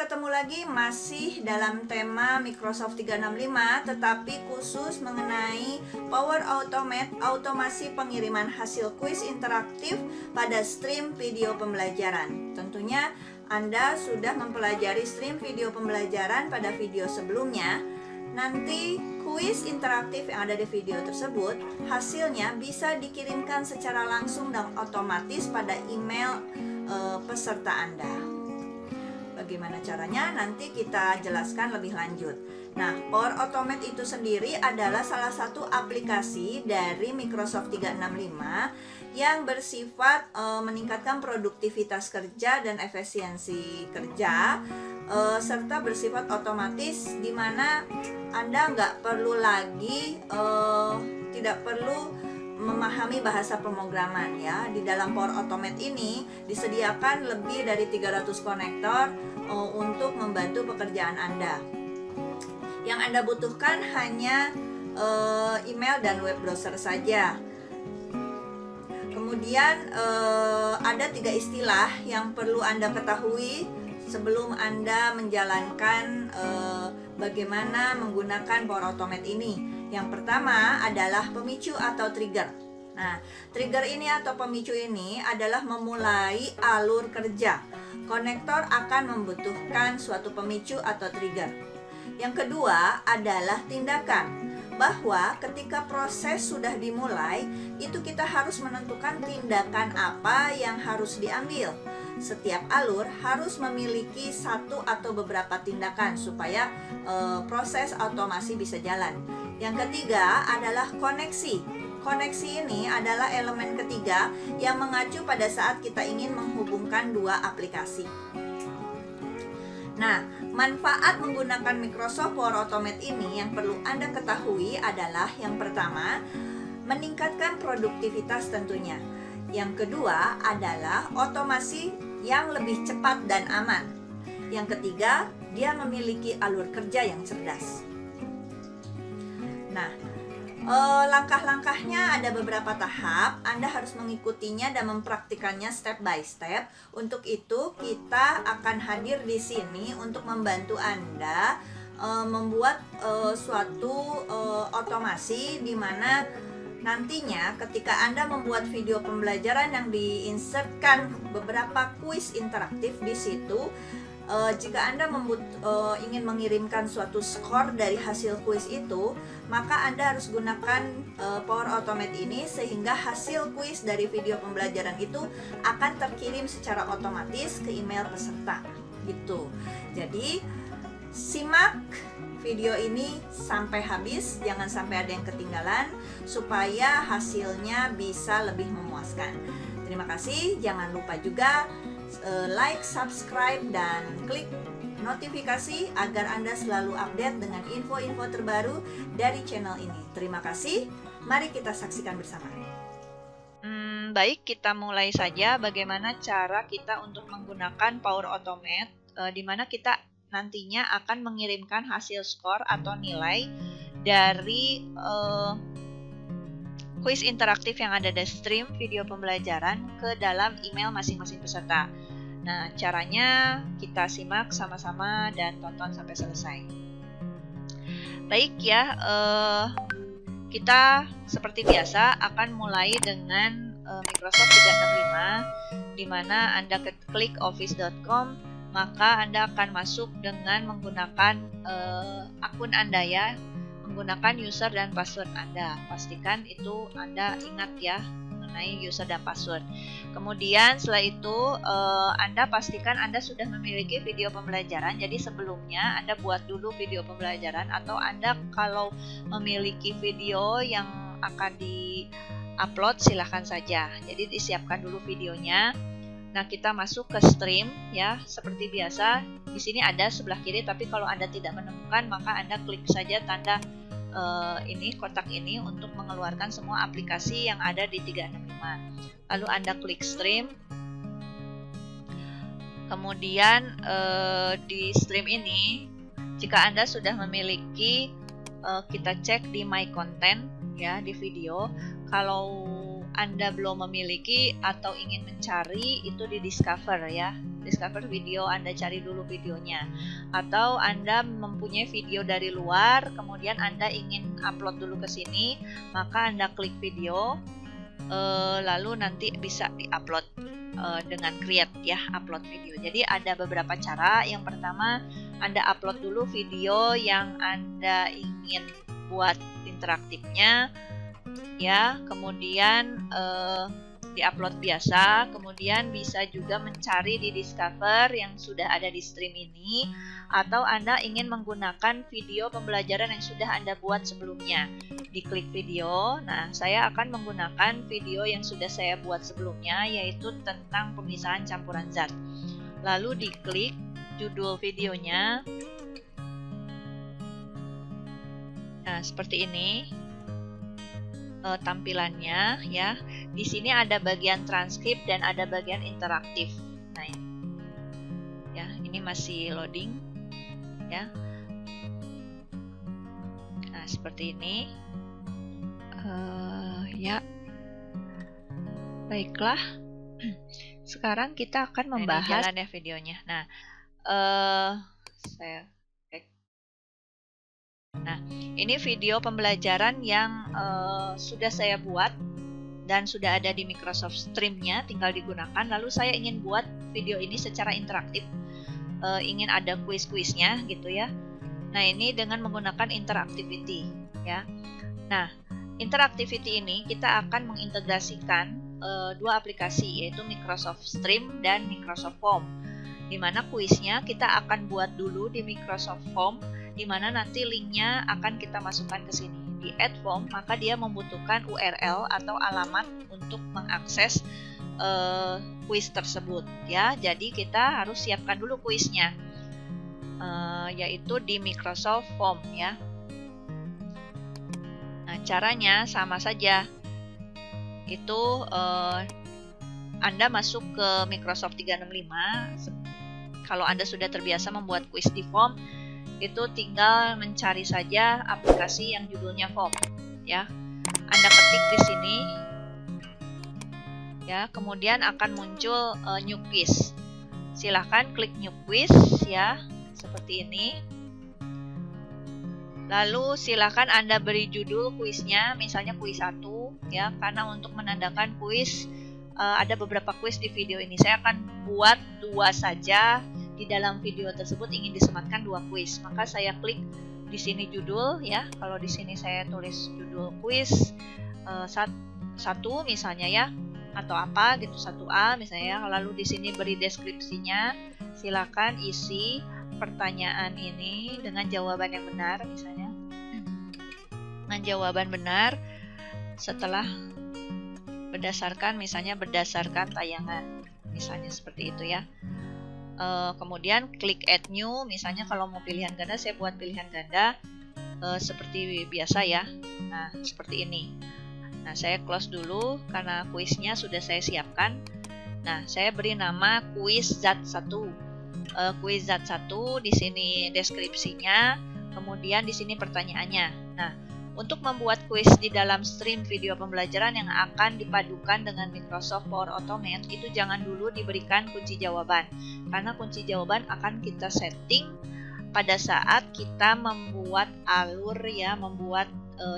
ketemu lagi masih dalam tema Microsoft 365, tetapi khusus mengenai Power Automate, automasi pengiriman hasil kuis interaktif pada stream video pembelajaran. Tentunya Anda sudah mempelajari stream video pembelajaran pada video sebelumnya. Nanti kuis interaktif yang ada di video tersebut, hasilnya bisa dikirimkan secara langsung dan otomatis pada email peserta Anda. Bagaimana caranya? Nanti kita jelaskan lebih lanjut. Nah, Power Automate itu sendiri adalah salah satu aplikasi dari Microsoft 365 yang bersifat meningkatkan produktivitas kerja dan efisiensi kerja, serta bersifat otomatis, di mana Anda nggak perlu lagi tidak perlu memahami bahasa pemrograman ya. Di dalam Power Automate ini disediakan lebih dari 300 konektor untuk membantu pekerjaan Anda. Yang Anda butuhkan hanya email dan web browser saja. Kemudian ada 3 istilah yang perlu Anda ketahui sebelum Anda menjalankan bagaimana menggunakan Power Automate ini. Yang pertama adalah pemicu atau trigger. Nah, trigger ini atau pemicu ini adalah memulai alur kerja. Konektor akan membutuhkan suatu pemicu atau trigger. Yang kedua adalah tindakan, bahwa ketika proses sudah dimulai, itu kita harus menentukan tindakan apa yang harus diambil. Setiap alur harus memiliki satu atau beberapa tindakan supaya proses otomasi bisa jalan. Yang ketiga adalah koneksi. Koneksi ini adalah elemen ketiga yang mengacu pada saat kita ingin menghubungkan dua aplikasi. Nah, manfaat menggunakan Microsoft Power Automate ini yang perlu Anda ketahui adalah yang pertama, meningkatkan produktivitas tentunya. Yang kedua adalah otomasi yang lebih cepat dan aman. Yang ketiga, dia memiliki alur kerja yang cerdas. Nah, langkah-langkahnya ada beberapa tahap. Anda harus mengikutinya dan mempraktikannya step by step. Untuk itu, kita akan hadir di sini untuk membantu Anda membuat suatu otomasi di mana nantinya ketika Anda membuat video pembelajaran yang diinsertkan beberapa kuis interaktif di situ, jika Anda ingin mengirimkan suatu skor dari hasil kuis itu, maka Anda harus gunakan Power Automate ini sehingga hasil kuis dari video pembelajaran itu akan terkirim secara otomatis ke email peserta gitu. Jadi simak video ini sampai habis, jangan sampai ada yang ketinggalan supaya hasilnya bisa lebih memuaskan. Terima kasih, jangan lupa juga like, subscribe, dan klik notifikasi agar Anda selalu update dengan info-info terbaru dari channel ini. Terima kasih, mari kita saksikan bersama. Baik, kita mulai saja bagaimana cara kita untuk menggunakan Power Automate, di mana kita nantinya akan mengirimkan hasil skor atau nilai dari kuis interaktif yang ada di stream video pembelajaran ke dalam email masing-masing peserta. Nah, caranya kita simak sama-sama dan tonton sampai selesai. Baik ya, kita seperti biasa akan mulai dengan Microsoft 365, di mana Anda klik office.com, maka Anda akan masuk dengan menggunakan akun Anda ya, menggunakan user dan password Anda. Pastikan itu Anda ingat ya mengenai user dan password. Kemudian setelah itu Anda pastikan Anda sudah memiliki video pembelajaran. Jadi sebelumnya Anda buat dulu video pembelajaran, atau Anda kalau memiliki video yang akan di-upload silahkan saja. Jadi disiapkan dulu videonya. Nah, kita masuk ke stream ya, seperti biasa. Di sini ada sebelah kiri, tapi kalau Anda tidak menemukan, maka Anda klik saja tanda kotak ini untuk mengeluarkan semua aplikasi yang ada di 365. Lalu Anda klik stream. Kemudian di stream ini, jika Anda sudah memiliki, kita cek di My Content ya, di video. Kalau Anda belum memiliki atau ingin mencari, itu di discover ya. Discover video, Anda cari dulu videonya. Atau Anda mempunyai video dari luar, kemudian Anda ingin upload dulu ke sini, maka Anda klik video, lalu nanti bisa diupload dengan create ya, upload video. Jadi ada beberapa cara. Yang pertama, Anda upload dulu video yang Anda ingin buat interaktifnya ya, kemudian diupload biasa, kemudian bisa juga mencari di discover yang sudah ada di stream ini, atau Anda ingin menggunakan video pembelajaran yang sudah Anda buat sebelumnya. Diklik video. Nah, saya akan menggunakan video yang sudah saya buat sebelumnya, yaitu tentang pemisahan campuran zat. Lalu diklik judul videonya. Nah, seperti ini tampilannya ya. Di sini ada bagian transkrip dan ada bagian interaktif. Nah, ini ya, ini masih loading ya. Nah, seperti ini ya. Baiklah, sekarang kita akan membahas jalan ya videonya. Nah, saya Nah, ini video pembelajaran yang sudah saya buat dan sudah ada di Microsoft Stream-nya, tinggal digunakan. Lalu saya ingin buat video ini secara interaktif, ingin ada kuis-kuisnya gitu ya. Nah, ini dengan menggunakan interactivity ya. Nah, interactivity ini kita akan mengintegrasikan dua aplikasi, yaitu Microsoft Stream dan Microsoft Form. Di mana kuisnya kita akan buat dulu di Microsoft Form, di mana nanti linknya akan kita masukkan ke sini. Di add form, maka dia membutuhkan URL atau alamat untuk mengakses kuis tersebut ya. Jadi kita harus siapkan dulu kuisnya, yaitu di Microsoft Form ya. Nah, caranya sama saja. Itu Anda masuk ke Microsoft 365. Kalau Anda sudah terbiasa membuat kuis di form, itu tinggal mencari saja aplikasi yang judulnya form ya. Anda ketik di sini ya, kemudian akan muncul new quiz. Silahkan klik new quiz ya, seperti ini. Lalu silahkan Anda beri judul kuisnya, misalnya kuis 1 ya, karena untuk menandakan kuis ada beberapa kuis di video ini. Saya akan buat 2 saja. Di dalam video tersebut ingin disematkan 2 kuis, maka saya klik di sini judul ya. Kalau di sini saya tulis judul kuis 1 misalnya ya, atau apa gitu, 1A misalnya. Lalu di sini beri deskripsinya. Silakan isi pertanyaan ini dengan jawaban yang benar misalnya. Dengan jawaban benar setelah berdasarkan tayangan misalnya, seperti itu ya. Kemudian klik add new, misalnya kalau mau pilihan ganda, saya buat pilihan ganda seperti biasa ya. Nah, seperti ini. Nah, saya close dulu karena kuisnya sudah saya siapkan. Nah, saya beri nama kuis zat 1. Kuis zat 1, di sini deskripsinya, kemudian di sini pertanyaannya. Nah, untuk membuat kuis di dalam stream video pembelajaran yang akan dipadukan dengan Microsoft Power Automate, itu jangan dulu diberikan kunci jawaban, karena kunci jawaban akan kita setting pada saat kita membuat alur ya, membuat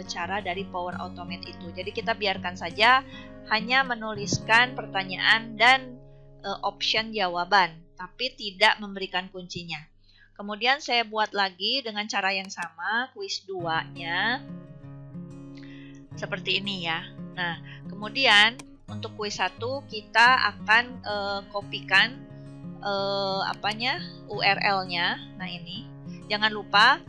cara dari Power Automate itu. Jadi kita biarkan saja hanya menuliskan pertanyaan dan option jawaban, tapi tidak memberikan kuncinya. Kemudian saya buat lagi dengan cara yang sama, kuis 2-nya. Seperti ini ya. Nah, kemudian untuk kuis 1 kita akan kopikan URL-nya. Nah, ini. Jangan lupa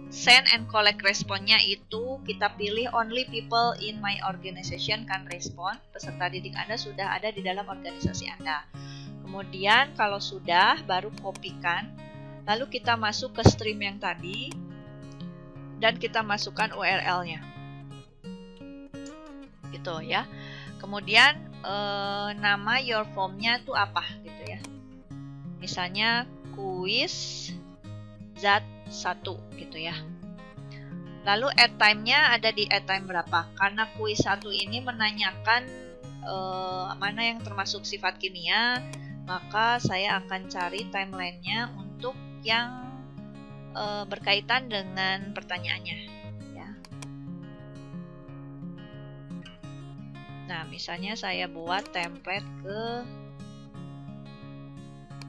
send and collect response-nya itu kita pilih only people in my organization can respond. Peserta didik Anda sudah ada di dalam organisasi Anda. Kemudian kalau sudah, baru kopikan. Lalu kita masuk ke stream yang tadi dan kita masukkan URL-nya. Gitu ya. Kemudian nama your form-nya itu apa gitu ya. Misalnya kuis zat 1 gitu ya. Lalu add time-nya ada di add time berapa? Karena kuis 1 ini menanyakan mana yang termasuk sifat kimia, maka saya akan cari timeline-nya untuk yang berkaitan dengan pertanyaannya. Ya. Nah, misalnya saya buat template ke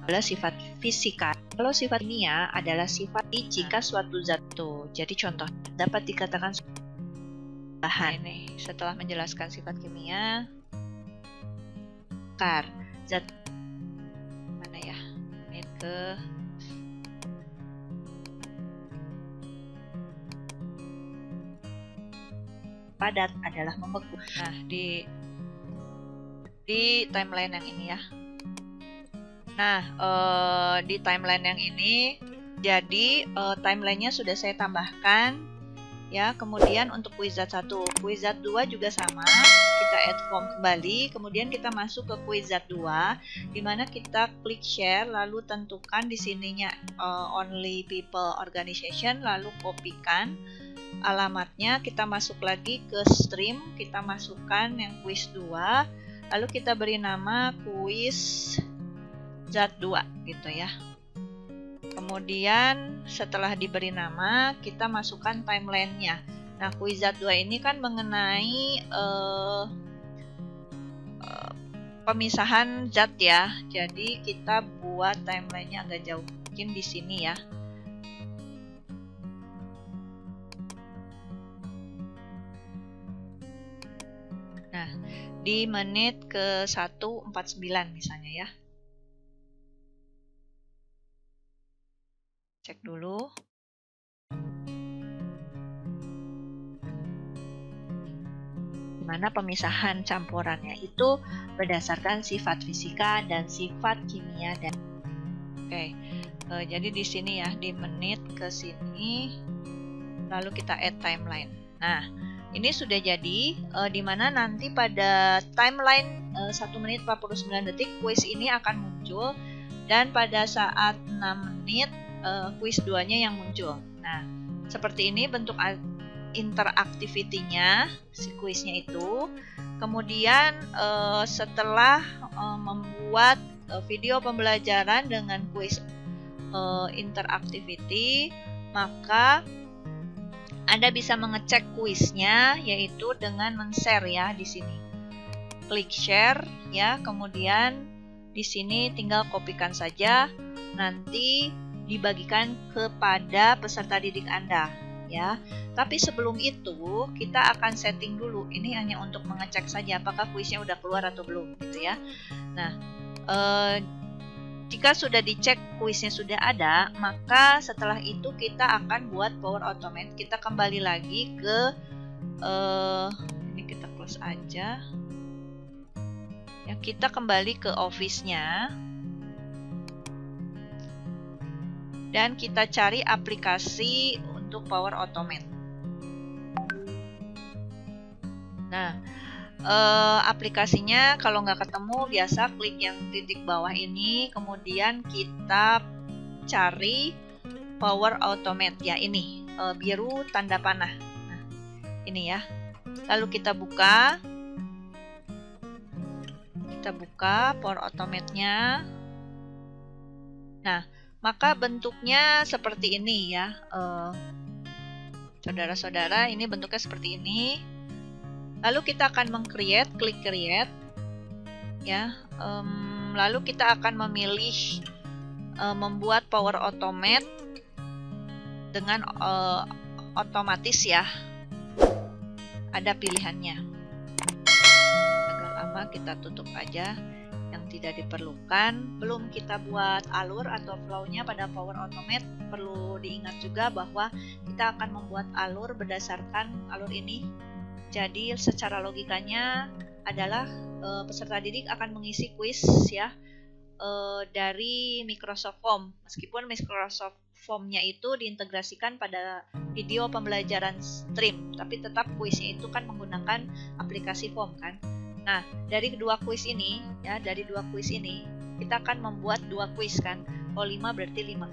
adalah sifat fisika. Kalau sifat kimia adalah sifat jika suatu zat tuh. Jadi contoh dapat dikatakan bahan. Ini setelah menjelaskan sifat kimia, zat mana ya? Ini ke padat adalah membeku. Nah, di timeline yang ini ya. Nah, di timeline yang ini, jadi timelinenya sudah saya tambahkan, ya. Kemudian untuk quiz zat 1, quiz zat 2 juga sama. Kita add form kembali, kemudian kita masuk ke quiz zat 2, di mana kita klik share, lalu tentukan di sininya only people organization, lalu kopikan alamatnya, kita masuk lagi ke stream, kita masukkan yang quiz 2, lalu kita beri nama quiz zat 2 gitu ya. Kemudian setelah diberi nama, kita masukkan timelinenya. Nah, quiz zat 2 ini kan mengenai pemisahan zat ya. Jadi kita buat timelinenya agak jauh, mungkin di sini ya. Nah, di menit ke 1:49 misalnya ya. Cek dulu. Dimana pemisahan campurannya itu berdasarkan sifat fisika dan sifat kimia dan jadi di sini ya, di menit ke sini, lalu kita add timeline. Nah, ini sudah jadi, dimana nanti pada timeline 1 menit 49 detik quiz ini akan muncul, dan pada saat 6 menit quiz 2-nya yang muncul. Nah, seperti ini bentuk interaktivitinya si quiznya itu. Kemudian setelah membuat video pembelajaran dengan quiz interactivity, maka Anda bisa mengecek kuisnya, yaitu dengan men-share ya di sini. Klik share ya, kemudian di sini tinggal kopikan saja, nanti dibagikan kepada peserta didik Anda ya. Tapi sebelum itu kita akan setting dulu. Ini hanya untuk mengecek saja apakah kuisnya udah keluar atau belum gitu ya. Nah, jika sudah dicek kuisnya sudah ada, maka setelah itu kita akan buat Power Automate. Kita kembali lagi ke ini kita close aja. Ya, kita kembali ke Office-nya. Dan kita cari aplikasi untuk Power Automate. Nah, aplikasinya kalau nggak ketemu, biasa klik yang titik bawah ini, kemudian kita cari Power Automate ya, ini biru tanda panah. Nah, ini ya. Lalu kita buka Power Automate-nya. Nah, maka bentuknya seperti ini ya, saudara-saudara, ini bentuknya seperti ini. Lalu kita akan meng-create, klik create ya. Lalu kita akan memilih membuat Power Automate dengan otomatis ya. Ada pilihannya. Agak lama, kita tutup aja yang tidak diperlukan. Belum kita buat alur atau flow-nya pada Power Automate, perlu diingat juga bahwa kita akan membuat alur berdasarkan alur ini. Jadi secara logikanya adalah peserta didik akan mengisi kuis ya dari Microsoft Form. Meskipun Microsoft Form-nya itu diintegrasikan pada video pembelajaran stream, tapi tetap kuisnya itu kan menggunakan aplikasi Form kan. Nah, dari dua kuis ini ya, kita akan membuat 2 kuis kan. Kalau 5 berarti 5.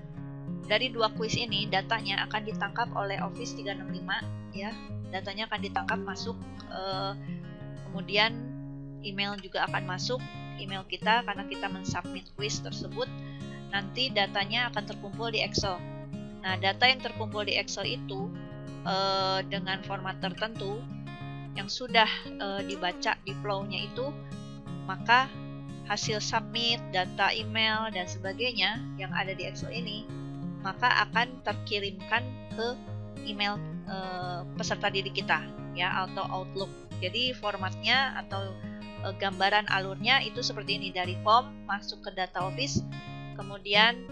dari 2 kuis ini datanya akan ditangkap oleh Office 365 ya. Datanya akan ditangkap masuk, kemudian email juga akan masuk, email kita karena kita mensubmit kuis tersebut. Nanti datanya akan terkumpul di Excel. Nah, data yang terkumpul di Excel itu dengan format tertentu yang sudah dibaca di flow-nya itu, maka hasil submit, data email, dan sebagainya yang ada di Excel ini, maka akan terkirimkan ke email peserta didik kita ya, atau Outlook. Jadi formatnya atau gambaran alurnya itu seperti ini, dari form masuk ke data Office, kemudian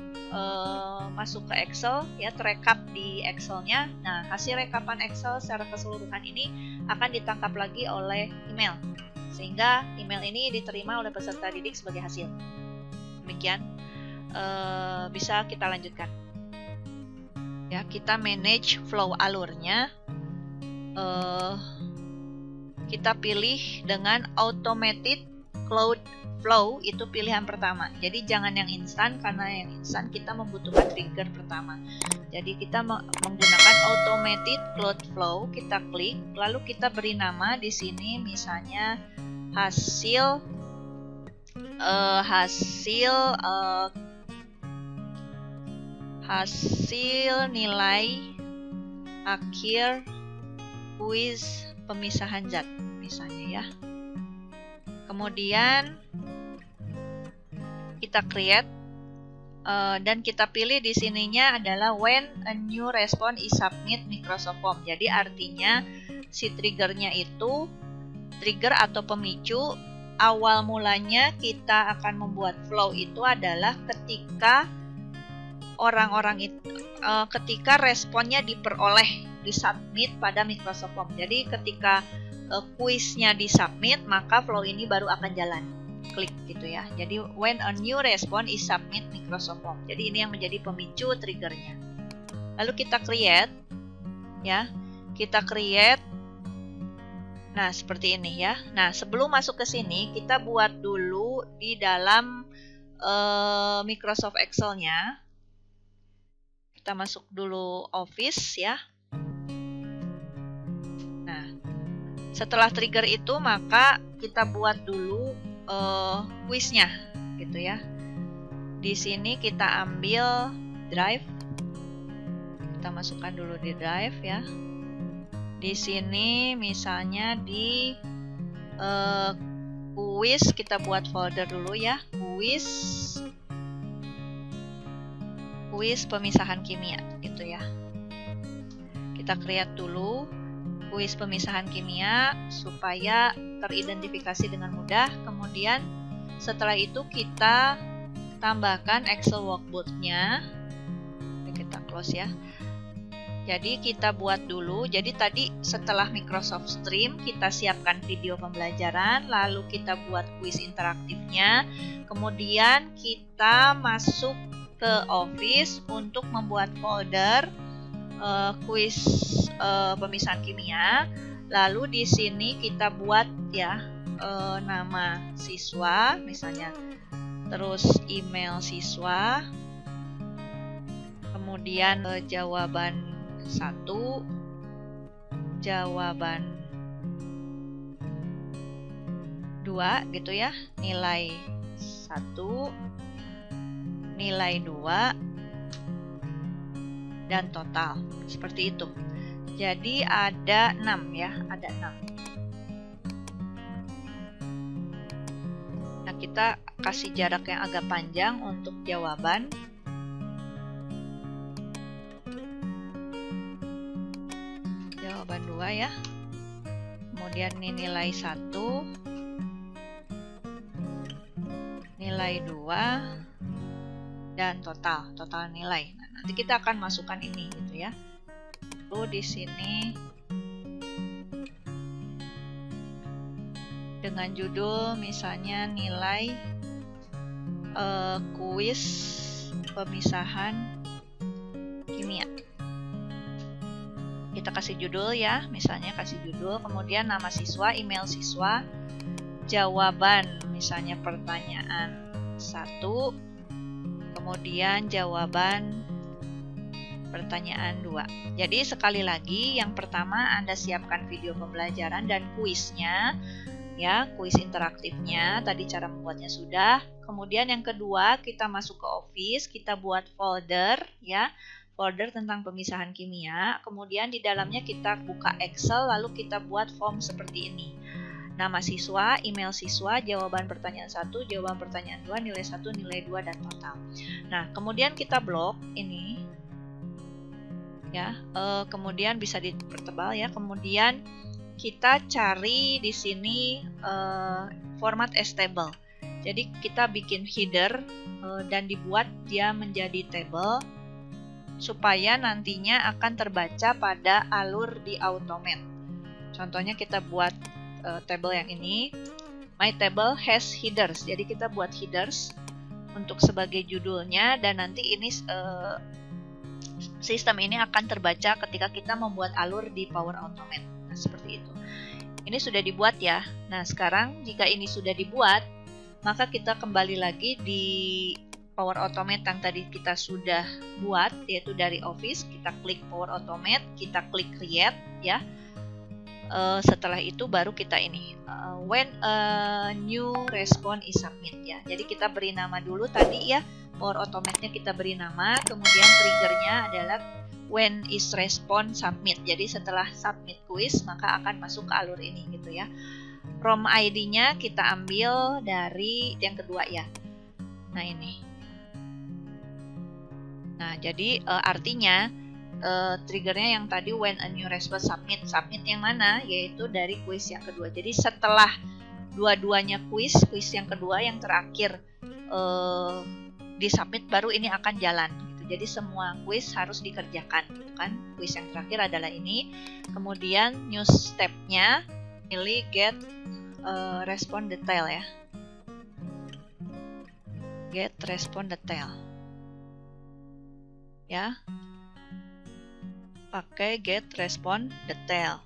masuk ke Excel ya, terekap di Excelnya. Nah, hasil rekapan Excel secara keseluruhan ini akan ditangkap lagi oleh email, sehingga email ini diterima oleh peserta didik sebagai hasil. Demikian, bisa kita lanjutkan. Ya, kita manage flow alurnya. Kita pilih dengan automated cloud flow, itu pilihan pertama. Jadi jangan yang instan, karena yang instan kita membutuhkan trigger pertama. Jadi kita menggunakan automated cloud flow, kita klik, lalu kita beri nama di sini misalnya hasil nilai akhir kuis pemisahan zat misalnya ya. Kemudian kita create dan kita pilih di sininya adalah when a new response is submit Microsoft Form. Jadi artinya si triggernya itu, trigger atau pemicu awal mulanya kita akan membuat flow itu adalah ketika orang-orang itu ketika responnya diperoleh, disubmit pada Microsoft Form. Jadi ketika kuisnya disubmit, maka flow ini baru akan jalan. Klik gitu ya. Jadi when a new response is submit Microsoft Form. Jadi ini yang menjadi pemicu triggernya. Lalu kita create ya. Kita create. Nah, seperti ini ya. Nah, sebelum masuk ke sini, kita buat dulu di dalam Microsoft Excel-nya. Kita masuk dulu Office ya. Nah, setelah trigger itu maka kita buat dulu kuisnya gitu ya. Di sini kita ambil drive. Kita masukkan dulu di drive ya. Di sini misalnya di kuis kita buat folder dulu ya. Kuis pemisahan kimia gitu ya. Kita create dulu kuis pemisahan kimia supaya teridentifikasi dengan mudah. Kemudian setelah itu kita tambahkan Excel workbook-nya. Kita close ya. Jadi kita buat dulu. Jadi tadi setelah Microsoft Stream kita siapkan video pembelajaran, lalu kita buat kuis interaktifnya. Kemudian kita masuk ke Office untuk membuat folder kuis pemisahan kimia. Lalu di sini kita buat ya nama siswa misalnya, terus email siswa, kemudian jawaban 1, jawaban 2 gitu ya, nilai 1, nilai 2, dan total. Seperti itu. Jadi ada 6 ya, ada 6. Nah, kita kasih jarak yang agak panjang untuk jawaban. Jawaban 2 ya. Kemudian ini nilai 1, nilai 2, dan total nilai. Nah, nanti kita akan masukkan ini gitu ya. Lalu di sini dengan judul misalnya nilai kuis pemisahan kimia. Kita kasih judul ya, misalnya kasih judul, kemudian nama siswa, email siswa, jawaban misalnya pertanyaan 1, kemudian jawaban pertanyaan 2. Jadi sekali lagi, yang pertama Anda siapkan video pembelajaran dan kuisnya, ya, kuis interaktifnya. Tadi cara membuatnya sudah. Kemudian yang kedua, kita masuk ke Office, kita buat folder, ya, folder tentang pemisahan kimia. Kemudian di dalamnya kita buka Excel, lalu kita buat form seperti ini. Nama siswa, email siswa, jawaban pertanyaan 1, jawaban pertanyaan 2, nilai 1, nilai 2, dan total. Nah, kemudian kita blok ini, ya, kemudian bisa dipertebal, ya. Kemudian kita cari di sini format as table. Jadi kita bikin header dan dibuat dia menjadi table supaya nantinya akan terbaca pada alur di Automate. Contohnya kita buat table yang ini, my table has headers. Jadi kita buat headers untuk sebagai judulnya, dan nanti ini sistem ini akan terbaca ketika kita membuat alur di Power Automate. Nah, seperti itu. Ini sudah dibuat, ya. Nah, sekarang jika ini sudah dibuat, maka kita kembali lagi di Power Automate yang tadi kita sudah buat, yaitu dari Office. Kita klik Power Automate, kita klik Create, ya. Setelah itu baru kita ini when a new response is submit, ya. Jadi kita beri nama dulu tadi, ya, Power Automate-nya kita beri nama, kemudian triggernya adalah when is response submit. Jadi setelah submit quiz maka akan masuk ke alur ini, gitu, ya. From ID-nya kita ambil dari yang kedua, ya. Nah, ini. Nah, jadi artinya triggernya yang tadi when a new response submit. Submit yang mana? Yaitu dari kuis yang kedua. Jadi setelah dua-duanya kuis yang kedua yang terakhir disubmit, baru ini akan jalan, gitu. Jadi semua kuis harus dikerjakan, gitu kan. Kuis yang terakhir adalah ini. Kemudian new step-nya pilih get response detail, ya. Get response detail, ya. Pakai get response detail.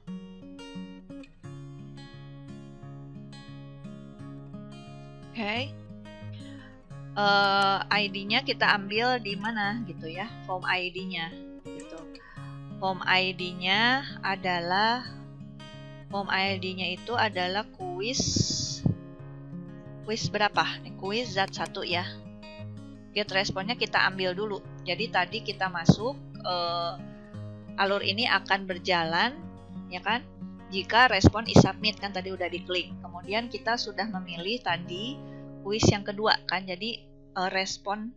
Oke. ID-nya kita ambil di mana, gitu, ya. Form ID-nya, gitu. Form ID-nya itu adalah kuis berapa? Kuis zat 1, ya. Get response-nya kita ambil dulu. Jadi tadi kita masuk, alur ini akan berjalan, ya kan, jika respon is submit, kan tadi udah diklik. Kemudian kita sudah memilih tadi kuis yang kedua, kan. Jadi respon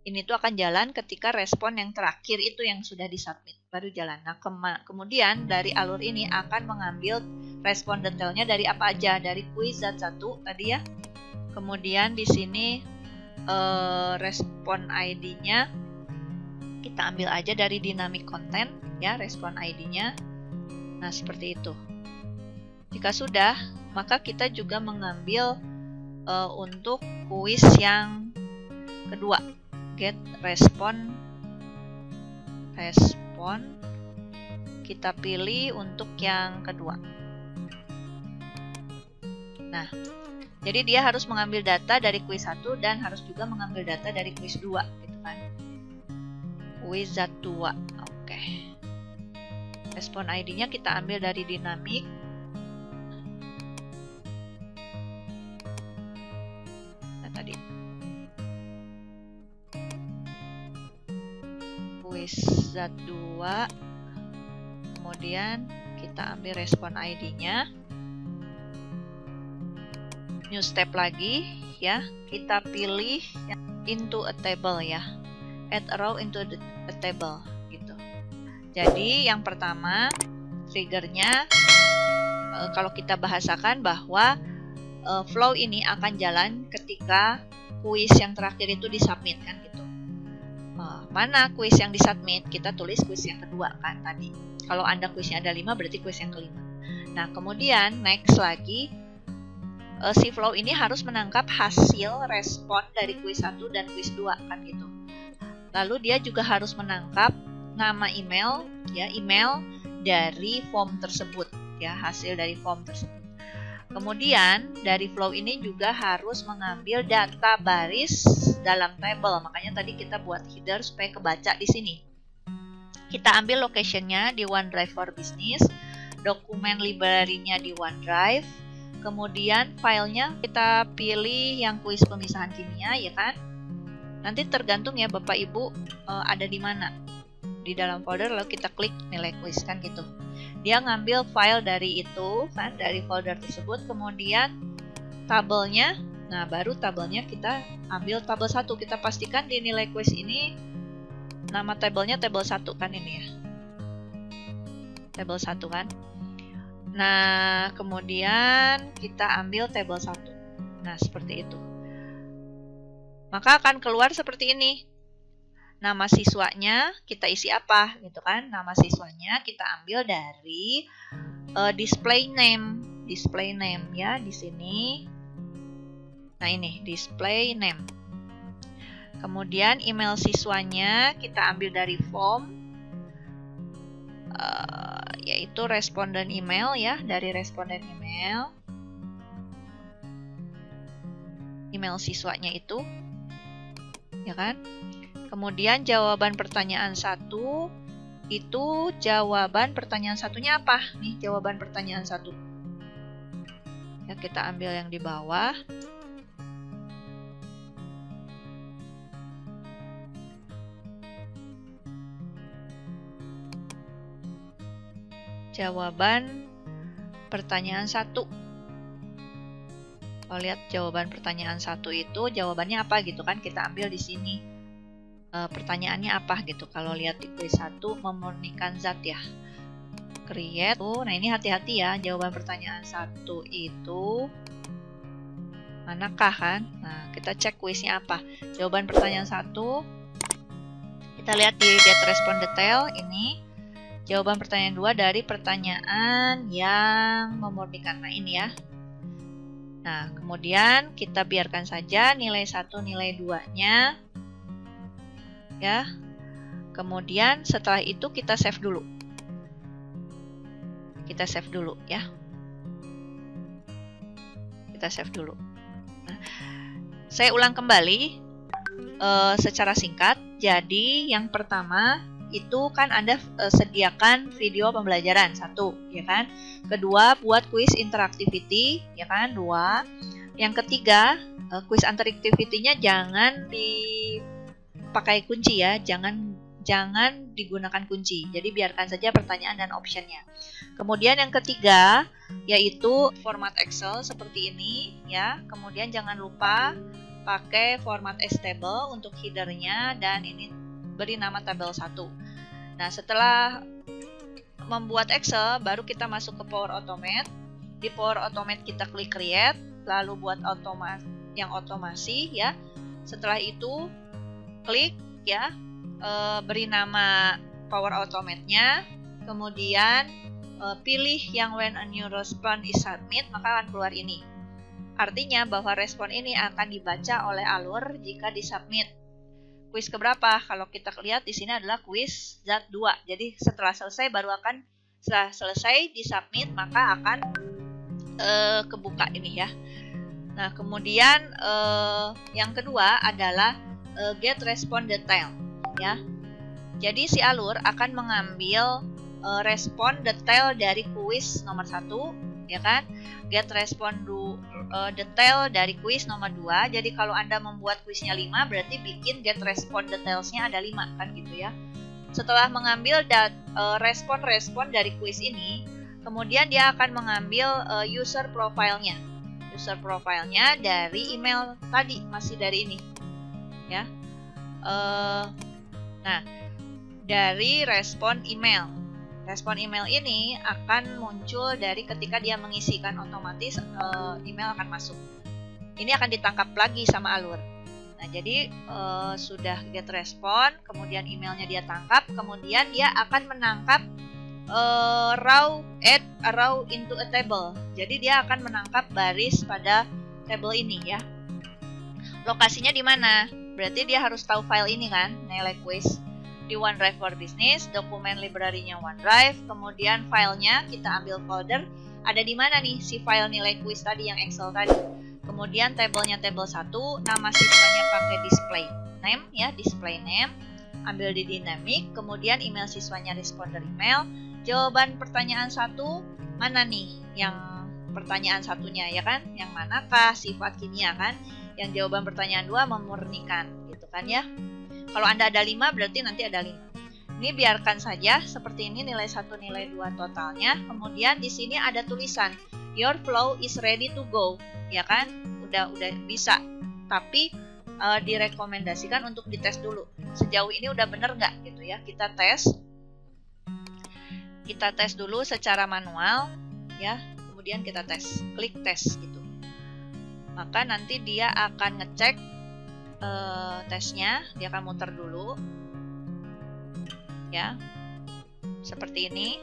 ini tuh akan jalan ketika respon yang terakhir itu yang sudah disubmit, baru jalan. Nah, kemudian dari alur ini akan mengambil respon detailnya dari apa aja, dari kuis zat 1 tadi, ya. Kemudian di sini respon ID-nya kita ambil aja dari dynamic content, ya, respon ID-nya. Nah, seperti itu. Jika sudah, maka kita juga mengambil untuk kuis yang kedua, get respon kita pilih untuk yang kedua. Nah, jadi dia harus mengambil data dari kuis 1 dan harus juga mengambil data dari kuis 2, gitu kan. Kuis zat 2. Oke. Respon ID-nya kita ambil dari dinamik. Nah, tadi. Kuis zat 2. Kemudian kita ambil respon ID-nya. New step lagi, ya. Kita pilih into a table, ya. Add a row into a table, gitu. Jadi yang pertama triggernya, kalau kita bahasakan bahwa flow ini akan jalan ketika kuis yang terakhir itu disubmit, kan, gitu. Mana kuis yang disubmit? Kita tulis kuis yang kedua, kan, tadi. Kalau Anda kuisnya ada 5, berarti kuis yang kelima. Nah, kemudian next lagi, si flow ini harus menangkap hasil respon dari kuis 1 dan kuis 2, kan, gitu. Lalu dia juga harus menangkap nama email, ya, email dari form tersebut, ya, hasil dari form tersebut. Kemudian dari flow ini juga harus mengambil data baris dalam table. Makanya tadi kita buat header supaya kebaca di sini. Kita ambil location-nya di OneDrive for Business, dokumen library-nya di OneDrive, kemudian filenya kita pilih yang kuis pemisahan kimia, ya kan? Nanti tergantung ya Bapak Ibu ada di mana di dalam folder, lalu kita klik nilai kuis kan gitu. Dia ngambil file dari itu kan, dari folder tersebut, kemudian tabelnya. Nah, baru tabelnya kita ambil tabel 1. Kita pastikan di nilai kuis ini nama tabelnya tabel 1 kan ini ya. Tabel 1 kan. Nah, kemudian kita ambil tabel 1. Nah, seperti itu. Maka akan keluar seperti ini. Nama siswanya kita isi apa gitu kan. Nama siswanya kita ambil dari display name. Display name ya di sini. Nah, ini display name. Kemudian email siswanya kita ambil dari form, yaitu responden email ya, dari responden email. Email siswanya itu, ya kan? Kemudian jawaban pertanyaan 1, itu jawaban pertanyaan satunya apa? Nih, jawaban pertanyaan 1. Ya, kita ambil yang di bawah. Jawaban pertanyaan 1. Kalau lihat jawaban pertanyaan 1 itu jawabannya apa gitu kan, kita ambil di sini. Pertanyaannya apa gitu. Kalau lihat di kuis 1 memurnikan zat ya. Create. Nah, ini hati-hati ya, jawaban pertanyaan 1 itu manakah kan? Nah, kita cek kuisnya apa. Jawaban pertanyaan 1 kita lihat di get response detail ini. Jawaban pertanyaan 2 dari pertanyaan yang memurnikan. Nah, ini ya. Nah, kemudian kita biarkan saja nilai 1, nilai 2-nya. Ya. Kemudian setelah itu kita save dulu. Kita save dulu ya. Kita save dulu. Nah, saya ulang kembali secara singkat. Jadi, yang pertama itu kan Anda sediakan video pembelajaran 1, ya kan? Kedua, buat quiz interactivity, ya kan? 2. Yang ketiga, quiz interactivity-nya jangan dipakai kunci ya, jangan digunakan kunci. Jadi biarkan saja pertanyaan dan optionnya. Kemudian yang ketiga, yaitu format Excel seperti ini, ya. Kemudian jangan lupa pakai format table untuk header-nya dan ini beri nama tabel 1. Nah, setelah membuat Excel, baru kita masuk ke Power Automate. Di Power Automate kita klik Create, lalu buat yang otomasi ya. Setelah itu klik ya, beri nama Power Automate-nya, kemudian pilih yang when a new response is submit, maka akan keluar ini. Artinya bahwa respon ini akan dibaca oleh alur jika disubmit. Kuis keberapa? Kalau kita lihat di sini adalah kuis zat 2. Jadi setelah selesai disubmit maka akan kebuka ini ya. Nah, kemudian yang kedua adalah get response detail ya. Jadi si alur akan mengambil respon detail dari kuis nomor 1 ya kan. Get response detail dari kuis nomor 2. Jadi kalau Anda membuat kuisnya 5, berarti bikin get response details-nya ada 5 kan gitu ya. Setelah mengambil respon-respon dari kuis ini, kemudian dia akan mengambil user profile-nya. User profile-nya dari email tadi, masih dari ini. Ya. Nah, dari respon email. Respon email ini akan muncul dari ketika dia mengisikan, otomatis email akan masuk. Ini akan ditangkap lagi sama alur. Nah, jadi sudah get respon, kemudian emailnya dia tangkap, kemudian dia akan menangkap add a row into a table. Jadi dia akan menangkap baris pada table ini ya. Lokasinya di mana? Berarti dia harus tahu file ini kan, nilai quiz. Di OneDrive for Business, dokumen library-nya OneDrive, kemudian filenya kita ambil folder, ada di mana nih si file nilai kuis tadi yang Excel tadi. Kemudian tabelnya tabel 1, nama siswanya pakai display name ya, display name. ambil di dynamic, kemudian email siswanya responder email. Jawaban pertanyaan 1 mana nih? Yang pertanyaan satunya ya kan? Yang manakah sifat kimia kan? Yang jawaban pertanyaan 2 memurnikan gitu kan ya. Kalau Anda ada 5 berarti nanti ada 5. Ini biarkan saja seperti ini, nilai 1 nilai 2 totalnya. Kemudian di sini ada tulisan your flow is ready to go, ya kan? Udah bisa. Tapi direkomendasikan untuk dites dulu. Sejauh ini udah bener nggak gitu ya? Kita tes dulu secara manual ya. Kemudian kita tes, klik tes gitu. Maka nanti dia akan ngecek tesnya, dia akan muter dulu. Ya, seperti ini.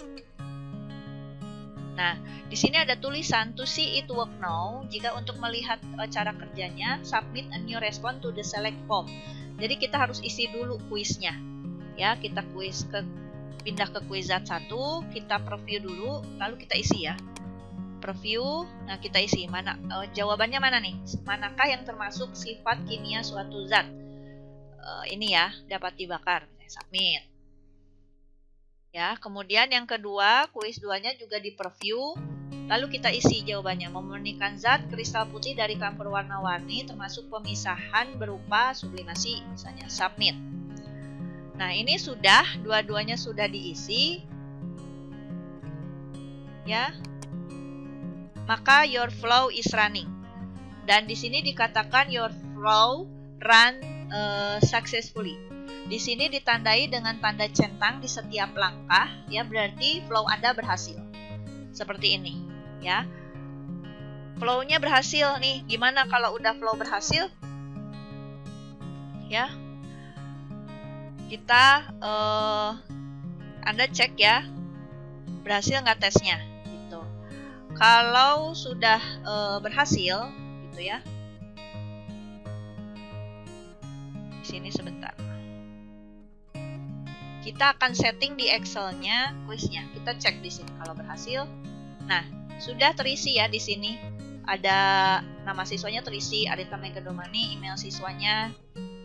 Nah, di sini ada tulisan to see it work now. Jika untuk melihat cara kerjanya, submit a new response to the select form. Jadi kita harus isi dulu kuisnya. Ya, kita pindah ke kuizat 1, kita preview dulu, lalu kita isi ya. Preview, nah kita isi mana jawabannya mana nih? Manakah yang termasuk sifat kimia suatu zat? Ini ya, dapat dibakar. Submit. Ya, kemudian yang kedua, kuis 2-nya juga di preview. Lalu kita isi jawabannya, memurnikan zat kristal putih dari campur warna-warni termasuk pemisahan berupa sublimasi, misalnya submit. Nah, ini sudah dua-duanya sudah diisi. Ya. Maka your flow is running. Dan di sini dikatakan your flow run successfully. Di sini ditandai dengan tanda centang di setiap langkah, ya berarti flow Anda berhasil. Seperti ini, ya. Flow-nya berhasil nih. Gimana kalau udah flow berhasil? Ya. Kita Anda cek ya. Berhasil nggak tesnya gitu. Kalau sudah berhasil gitu ya. Di sini sebentar. Kita akan setting di Excel-nya kuisnya. Kita cek di sini kalau berhasil. Nah, sudah terisi ya di sini. Ada nama siswanya terisi, Arita Megadomani, email siswanya,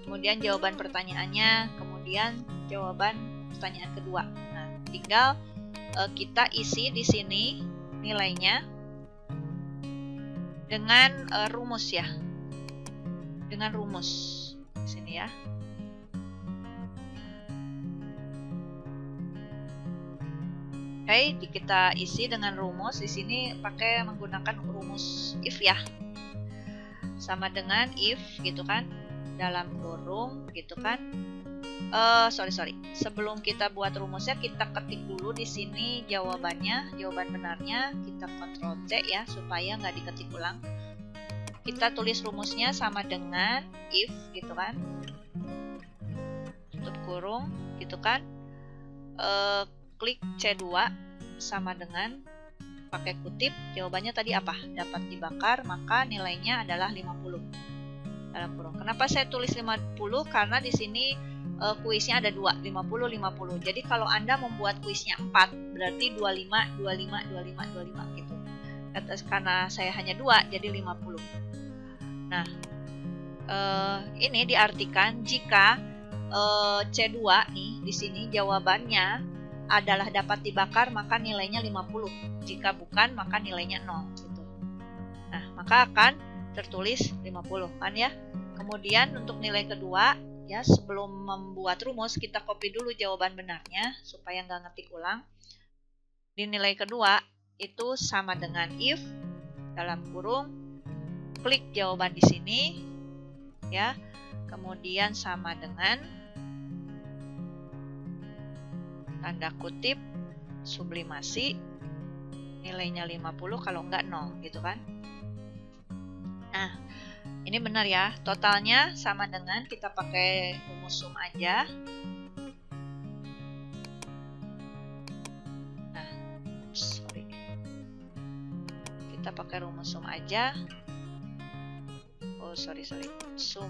kemudian jawaban pertanyaannya, kemudian jawaban pertanyaan kedua. Nah, tinggal kita isi di sini nilainya dengan rumus ya. Dengan rumus di sini ya. Oke, kita isi dengan rumus. Di sini pakai menggunakan rumus if ya. Sama dengan if gitu kan. Dalam kurung gitu kan. Sorry. Sebelum kita buat rumusnya, kita ketik dulu di sini jawabannya, jawaban benarnya. Kita Ctrl C ya supaya nggak diketik ulang. Kita tulis rumusnya sama dengan if gitu kan. Tutup kurung gitu kan. Klik C2 sama dengan pakai kutip, jawabannya tadi apa? Dapat dibakar, maka nilainya adalah 50 dalam kurung. Kenapa saya tulis 50? Karena di sini kuisnya ada 2, 50. Jadi kalau Anda membuat kuisnya 4, berarti 25 gitu. Karena saya hanya 2, jadi 50. Nah, ini diartikan jika C2 nih di sini jawabannya adalah dapat dibakar, maka nilainya 50. Jika bukan, maka nilainya 0 gitu. Nah, maka akan tertulis 50 kan ya. Kemudian untuk nilai kedua ya, sebelum membuat rumus kita copy dulu jawaban benarnya supaya nggak ngetik ulang. Di nilai kedua itu sama dengan if dalam kurung, klik jawaban di sini ya. Kemudian sama dengan tanda kutip sublimasi, nilainya 50, kalau enggak 0 gitu kan. Nah, ini benar ya, totalnya sama dengan kita pakai rumus sum aja. Nah, kita pakai rumus sum aja. Sum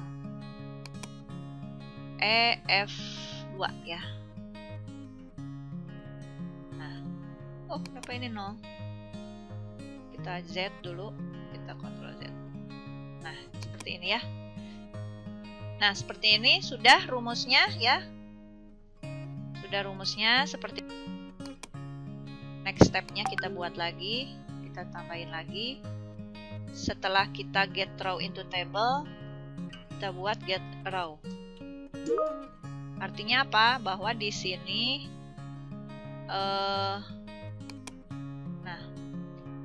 EF2 ya. Oh, kenapa ini 0? Kita Z dulu, kita Ctrl Z. Nah, seperti ini ya. Nah, seperti ini sudah rumusnya ya. Sudah rumusnya seperti next stepnya kita buat lagi, kita tambahin lagi. Setelah kita get row into table, kita buat get row. Artinya apa? Bahwa di sini nah,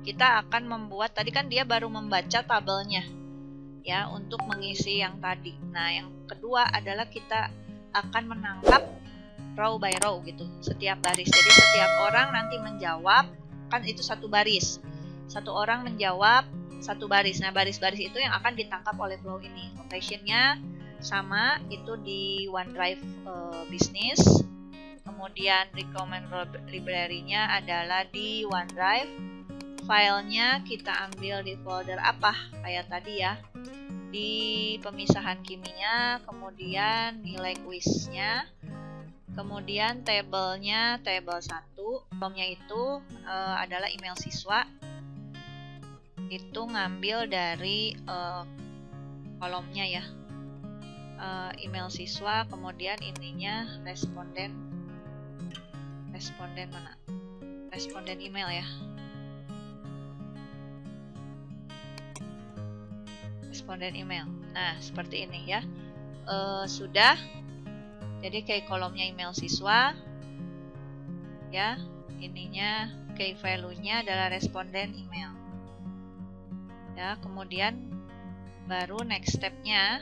kita akan membuat, tadi kan dia baru membaca tabelnya ya untuk mengisi yang tadi. Nah, yang kedua adalah kita akan menangkap row by row gitu, setiap baris. Jadi setiap orang nanti menjawab, kan itu satu baris. Satu orang menjawab satu baris. Nah, baris-baris itu yang akan ditangkap oleh flow ini. Location-nya sama, itu di OneDrive Business. Kemudian recommend library-nya adalah di OneDrive. Filenya kita ambil di folder apa? Kayak tadi ya. Di pemisahan kimia, kemudian nilai kuisnya. Kemudian tabelnya table 1, kolomnya itu adalah email siswa. Itu ngambil dari kolomnya ya, email siswa. Kemudian ininya responden mana? Responden email ya. Responden email. Nah, seperti ini ya. Sudah. Jadi kayak kolomnya email siswa ya, ininya key value-nya adalah responden email ya. Kemudian baru next step-nya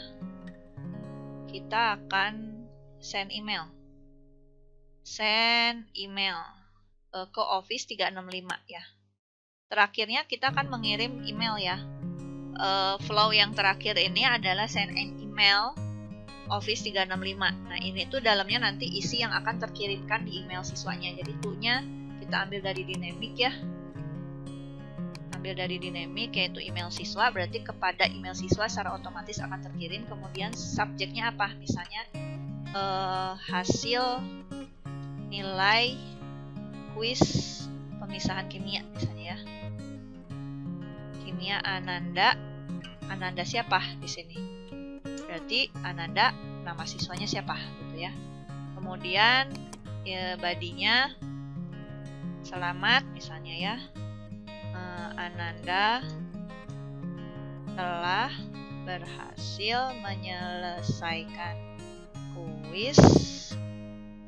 kita akan send email ke Office 365 ya. Terakhirnya kita akan mengirim email ya. Flow yang terakhir ini adalah send an email Office 365. Nah, ini tuh dalamnya nanti isi yang akan terkirimkan di email siswanya. Jadi tuh-nya kita ambil dari dynamic ya. Ambil dari dynamic, yaitu email siswa, berarti kepada email siswa secara otomatis akan terkirim. Kemudian subjeknya apa? Misalnya hasil nilai kuis pemisahan kimia misalnya ya. Kimia Ananda. Ananda siapa di sini? Berarti Ananda nama siswanya siapa gitu ya. Kemudian ya, badinya selamat misalnya ya. Ananda telah berhasil menyelesaikan kuis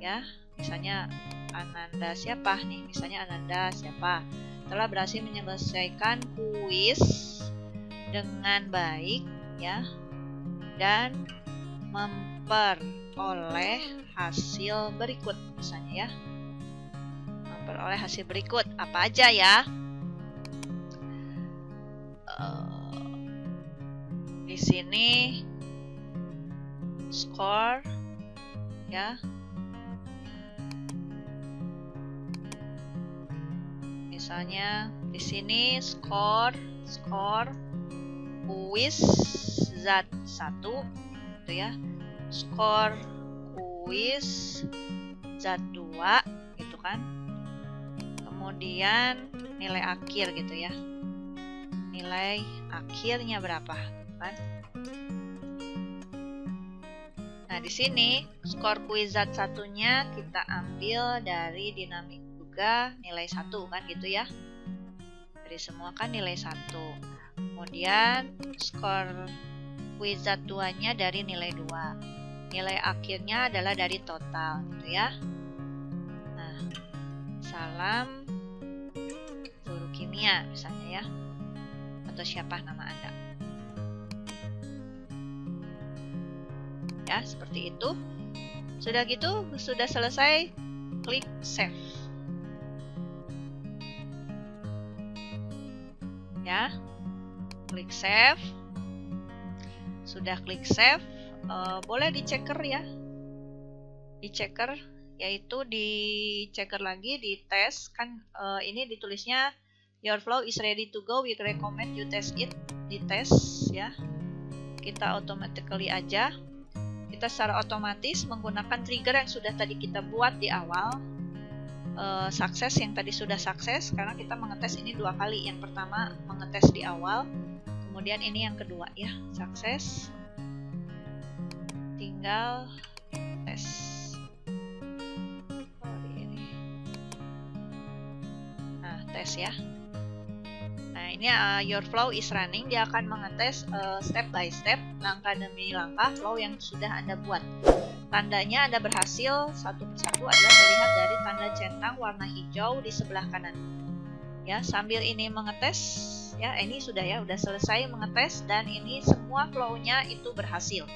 ya. Misalnya Ananda siapa nih? Misalnya Ananda siapa? Telah berhasil menyelesaikan kuis dengan baik ya, dan memperoleh hasil berikut misalnya ya. Memperoleh hasil berikut apa aja ya? Di sini score ya. Misalnya di sini skor kuis zat 1 gitu ya. Skor kuis zat 2 gitu kan. Kemudian nilai akhir gitu ya. Nilai akhirnya berapa gitu kan. Nah, di sini skor kuis zat 1-nya kita ambil dari dinamik juga nilai 1 kan gitu ya. Dari semua kan nilai 1. Kemudian skor kuis zat 2-nya dari nilai 2. Nilai akhirnya adalah dari total gitu ya. Nah, salam guru kimia misalnya ya. Atau siapa nama Anda. Ya, seperti itu. Sudah gitu, sudah selesai, klik save. Ya, klik save. Sudah klik save, boleh di checker ya. Di checker, yaitu di checker lagi di tes kan. Ini ditulisnya your flow is ready to go, we recommend you test it. Di tes ya. Kita automatically aja. Kita secara otomatis menggunakan trigger yang sudah tadi kita buat di awal. Sukses yang tadi sudah sukses karena kita mengetes ini 2 kali. Yang pertama mengetes di awal, kemudian ini yang kedua ya, sukses. Tinggal tes. mengetes ya. Nah, ini your flow is running, dia akan mengetes step by step, langkah demi langkah flow yang sudah Anda buat. Tandanya Anda berhasil satu persatu adalah terlihat dari tanda centang warna hijau di sebelah kanan. Ya, sambil ini mengetes, ya ini sudah ya, udah selesai mengetes dan ini semua flow-nya itu berhasil.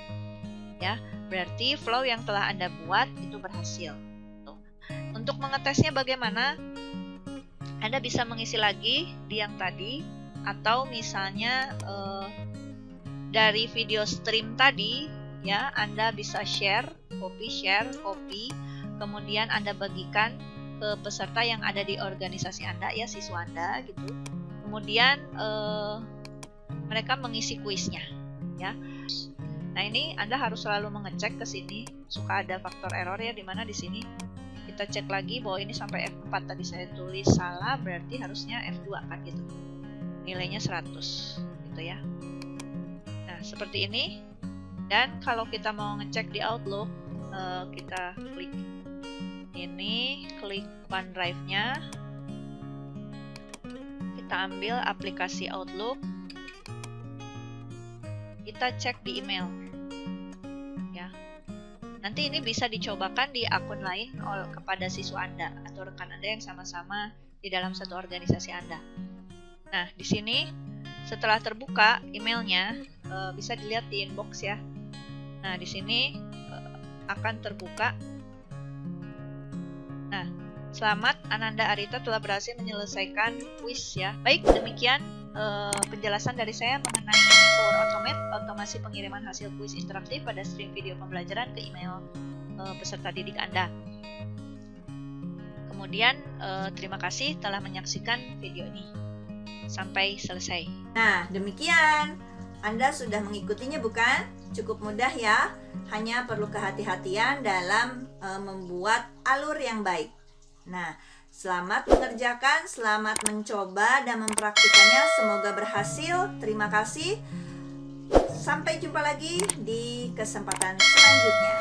Ya, berarti flow yang telah Anda buat itu berhasil. Tuh. Untuk mengetesnya bagaimana? Anda bisa mengisi lagi di yang tadi, atau misalnya dari video stream tadi, ya Anda bisa share, copy, kemudian Anda bagikan ke peserta yang ada di organisasi Anda, ya siswa Anda gitu. Kemudian mereka mengisi kuisnya, ya. Nah, ini Anda harus selalu mengecek ke sini, suka ada faktor error ya, dimana di sini kita cek lagi bahwa ini sampai F4 tadi saya tulis salah, berarti harusnya F2 kan gitu. Nilainya 100 gitu ya. Nah, seperti ini. Dan kalau kita mau ngecek di Outlook, kita klik ini, klik OneDrive-nya. Kita ambil aplikasi Outlook. Kita cek di email. Ya. Nanti ini bisa dicobakan di akun lain kepada siswa Anda atau rekan Anda yang sama-sama di dalam satu organisasi Anda. Nah, di sini setelah terbuka emailnya, bisa dilihat di inbox ya. Nah, di sini akan terbuka. Nah, selamat Ananda Arita telah berhasil menyelesaikan kuis ya. Baik, demikian penjelasan dari saya mengenai Power Automate, otomasi pengiriman hasil kuis interaktif pada stream video pembelajaran ke email peserta didik Anda. Kemudian, terima kasih telah menyaksikan video ini sampai selesai. Nah, demikian. Anda sudah mengikutinya bukan? Cukup mudah ya. Hanya perlu kehati-hatian dalam membuat alur yang baik. Nah, selamat mengerjakan, selamat mencoba dan mempraktikannya. Semoga berhasil. Terima kasih. Sampai jumpa lagi di kesempatan selanjutnya.